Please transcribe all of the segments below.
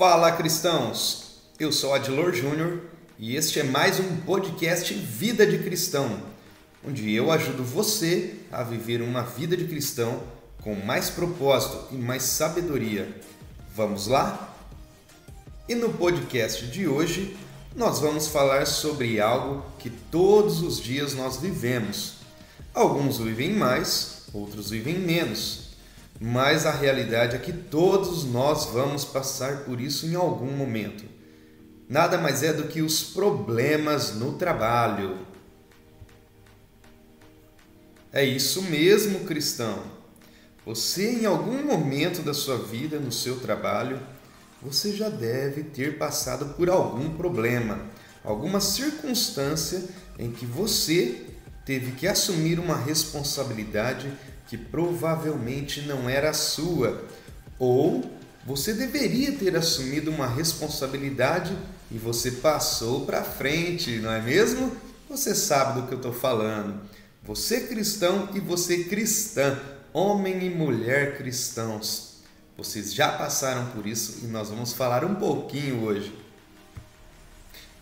Fala, cristãos! Eu sou Adilor Júnior e este é mais um podcast Vida de Cristão, onde eu ajudo você a viver uma vida de cristão com mais propósito e mais sabedoria. Vamos lá? E no podcast de hoje, nós vamos falar sobre algo que todos os dias nós vivemos. Alguns vivem mais, outros vivem menos. Mas a realidade é que todos nós vamos passar por isso em algum momento. Nada mais é do que os problemas no trabalho. É isso mesmo, cristão. Você, em algum momento da sua vida, no seu trabalho, você já deve ter passado por algum problema, alguma circunstância em que você teve que assumir uma responsabilidade que provavelmente não era sua, ou você deveria ter assumido uma responsabilidade e você passou para frente, não é mesmo? Você sabe do que eu estou falando. Você cristão e você cristã, homem e mulher cristãos, vocês já passaram por isso e nós vamos falar um pouquinho hoje.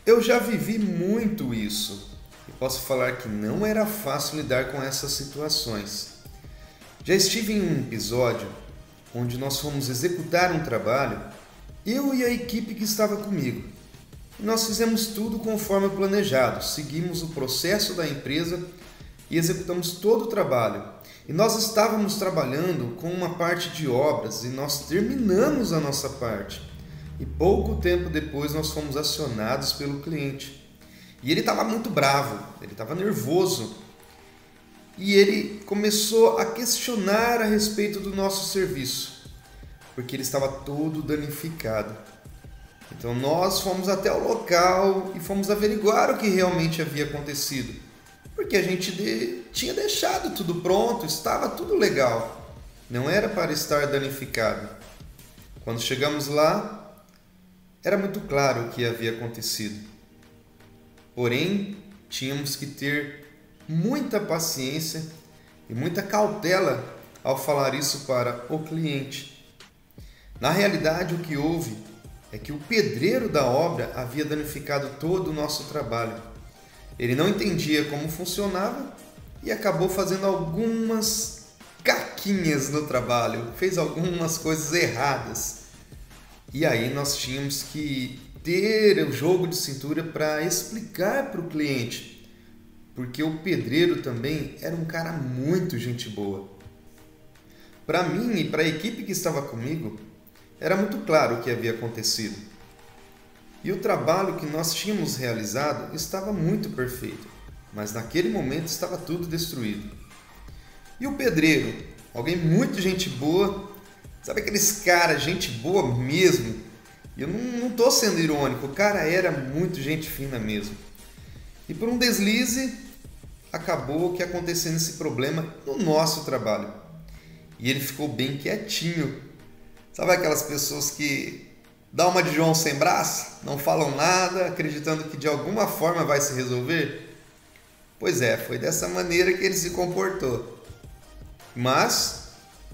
Eu já vivi muito isso e posso falar que não era fácil lidar com essas situações. Já estive em um episódio onde nós fomos executar um trabalho, eu e a equipe que estava comigo. E nós fizemos tudo conforme planejado, seguimos o processo da empresa e executamos todo o trabalho. E nós estávamos trabalhando com uma parte de obras e nós terminamos a nossa parte. E pouco tempo depois nós fomos acionados pelo cliente. E ele estava muito bravo, ele estava nervoso. E ele começou a questionar a respeito do nosso serviço, porque ele estava todo danificado. Então nós fomos até o local e fomos averiguar o que realmente havia acontecido, porque a gente tinha deixado tudo pronto, estava tudo legal, não era para estar danificado. Quando chegamos lá, era muito claro o que havia acontecido. Porém, tínhamos que ter muita paciência e muita cautela ao falar isso para o cliente. Na realidade, o que houve é que o pedreiro da obra havia danificado todo o nosso trabalho. Ele não entendia como funcionava e acabou fazendo algumas caquinhas no trabalho, fez algumas coisas erradas. E aí nós tínhamos que ter o jogo de cintura para explicar para o cliente, porque o pedreiro também era um cara muito gente boa. Para mim e para a equipe que estava comigo, era muito claro o que havia acontecido. E o trabalho que nós tínhamos realizado estava muito perfeito, mas naquele momento estava tudo destruído. E o pedreiro, alguém muito gente boa, sabe aqueles caras, gente boa mesmo? E eu não estou sendo irônico, o cara era muito gente fina mesmo. E por um deslize, acabou que acontecendo esse problema no nosso trabalho. E ele ficou bem quietinho. Sabe aquelas pessoas que dão uma de João sem braço, não falam nada, acreditando que de alguma forma vai se resolver? Pois é, foi dessa maneira que ele se comportou. Mas,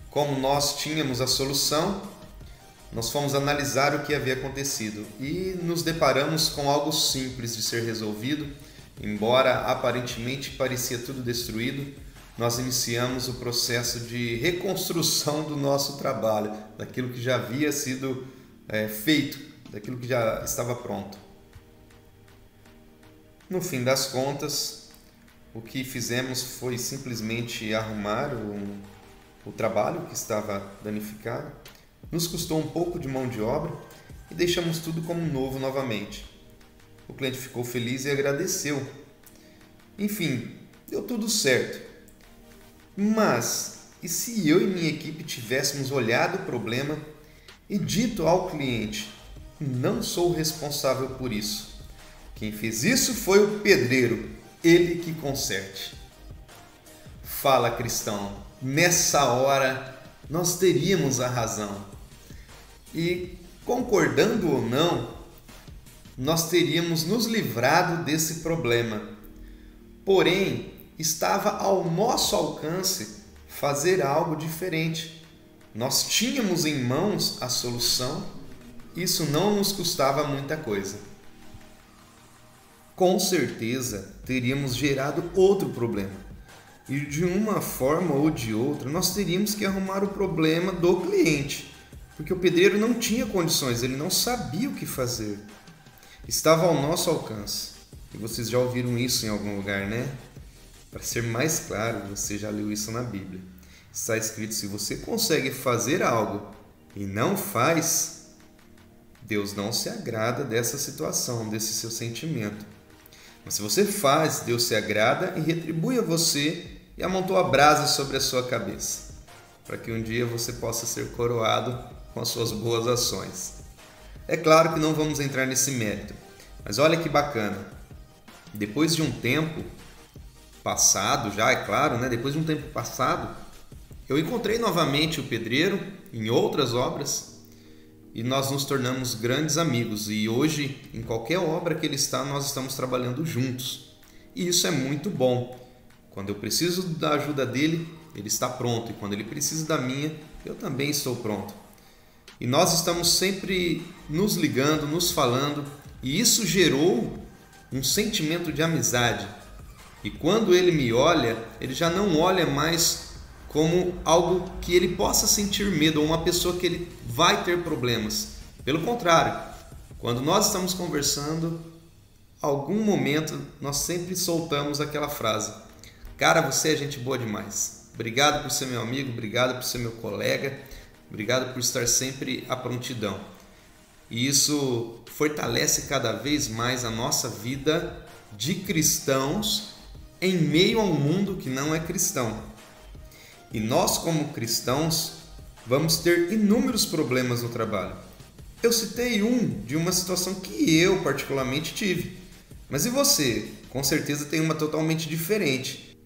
como nós tínhamos a solução, nós fomos analisar o que havia acontecido e nos deparamos com algo simples de ser resolvido. Embora aparentemente parecia tudo destruído, nós iniciamos o processo de reconstrução do nosso trabalho, daquilo que já havia sido feito, daquilo que já estava pronto. No fim das contas, o que fizemos foi simplesmente arrumar o trabalho que estava danificado. Nos custou um pouco de mão de obra e deixamos tudo como novo novamente. O cliente ficou feliz e agradeceu. Enfim, deu tudo certo. Mas, e se eu e minha equipe tivéssemos olhado o problema e dito ao cliente: não sou responsável por isso. Quem fez isso foi o pedreiro, ele que conserte. Fala, cristão, nessa hora nós teríamos a razão. E, concordando ou não, nós teríamos nos livrado desse problema. Porém, estava ao nosso alcance fazer algo diferente. Nós tínhamos em mãos a solução isso não nos custava muita coisa. Com certeza teríamos gerado outro problema. E de uma forma ou de outra, nós teríamos que arrumar o problema do cliente, porque o pedreiro não tinha condições, ele não sabia o que fazer. Estava ao nosso alcance. E vocês já ouviram isso em algum lugar, né? Para ser mais claro, você já leu isso na Bíblia. Está escrito: se você consegue fazer algo e não faz, Deus não se agrada dessa situação, desse seu sentimento. Mas se você faz, Deus se agrada e retribui a você e amontoa brasas sobre a sua cabeça, para que um dia você possa ser coroado com as suas boas ações. É claro que não vamos entrar nesse mérito, mas olha que bacana. Depois de um tempo passado, já é claro, né? Depois de um tempo passado, eu encontrei novamente o pedreiro em outras obras e nós nos tornamos grandes amigos. E hoje, em qualquer obra que ele está, nós estamos trabalhando juntos. E isso é muito bom. Quando eu preciso da ajuda dele, ele está pronto. E quando ele precisa da minha, eu também estou pronto. E nós estamos sempre nos ligando, nos falando. E isso gerou um sentimento de amizade. E quando ele me olha, ele já não olha mais como algo que ele possa sentir medo ou uma pessoa que ele vai ter problemas. Pelo contrário, quando nós estamos conversando, algum momento nós sempre soltamos aquela frase: cara, você é gente boa demais. Obrigado por ser meu amigo, obrigado por ser meu colega, obrigado por estar sempre à prontidão. E isso fortalece cada vez mais a nossa vida de cristãos em meio a um mundo que não é cristão. E nós, como cristãos, vamos ter inúmeros problemas no trabalho. Eu citei de uma situação que eu particularmente tive. Mas e você? Com certeza tem uma totalmente diferente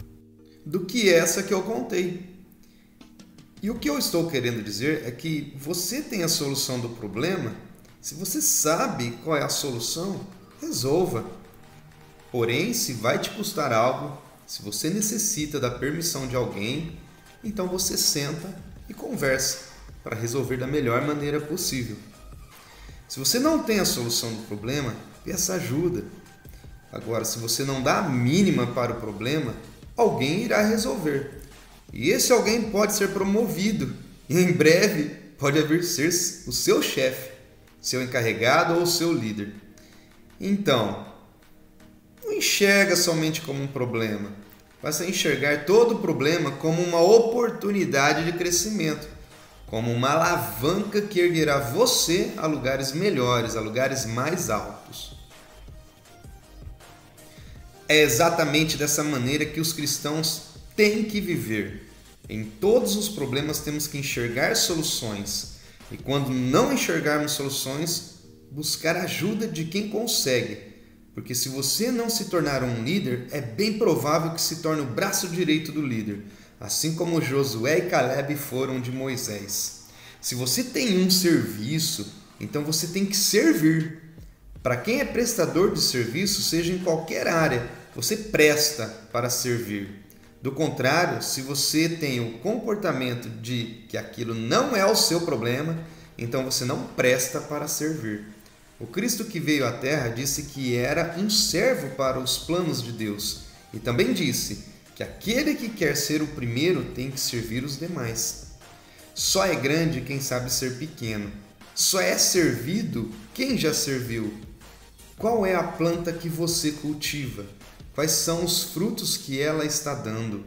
do que essa que eu contei. E o que eu estou querendo dizer é que você tem a solução do problema. Se você sabe qual é a solução, resolva. Porém, se vai te custar algo, se você necessita da permissão de alguém, então você senta e conversa para resolver da melhor maneira possível. Se você não tem a solução do problema, peça ajuda. Agora, se você não dá a mínima para o problema, alguém irá resolver. E esse alguém pode ser promovido e em breve pode vir ser o seu chefe, seu encarregado ou seu líder. Então, não enxerga somente como um problema. Passa a enxergar todo o problema como uma oportunidade de crescimento, como uma alavanca que erguerá você a lugares melhores, a lugares mais altos. É exatamente dessa maneira que os cristãos têm que viver. Em todos os problemas temos que enxergar soluções. E quando não enxergarmos soluções, buscar ajuda de quem consegue. Porque se você não se tornar um líder, é bem provável que se torne o braço direito do líder, assim como Josué e Caleb foram de Moisés. Se você tem um serviço, então você tem que servir. Para quem é prestador de serviço, seja em qualquer área, você presta para servir. Do contrário, se você tem o comportamento de que aquilo não é o seu problema, então você não presta para servir. O Cristo que veio à Terra disse que era um servo para os planos de Deus. E também disse que aquele que quer ser o primeiro tem que servir os demais. Só é grande quem sabe ser pequeno. Só é servido quem já serviu. Qual é a planta que você cultiva? Quais são os frutos que ela está dando?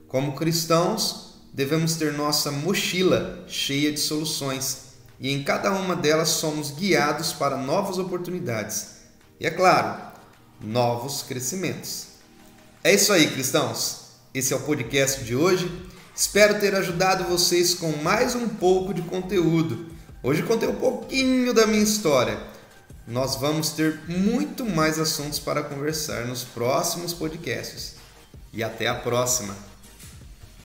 Como cristãos, devemos ter nossa mochila cheia de soluções. E em cada uma delas somos guiados para novas oportunidades. E é claro, novos crescimentos. É isso aí, cristãos. Esse é o podcast de hoje. Espero ter ajudado vocês com mais um pouco de conteúdo. Hoje contei um pouquinho da minha história. Nós vamos ter muito mais assuntos para conversar nos próximos podcasts. E até a próxima!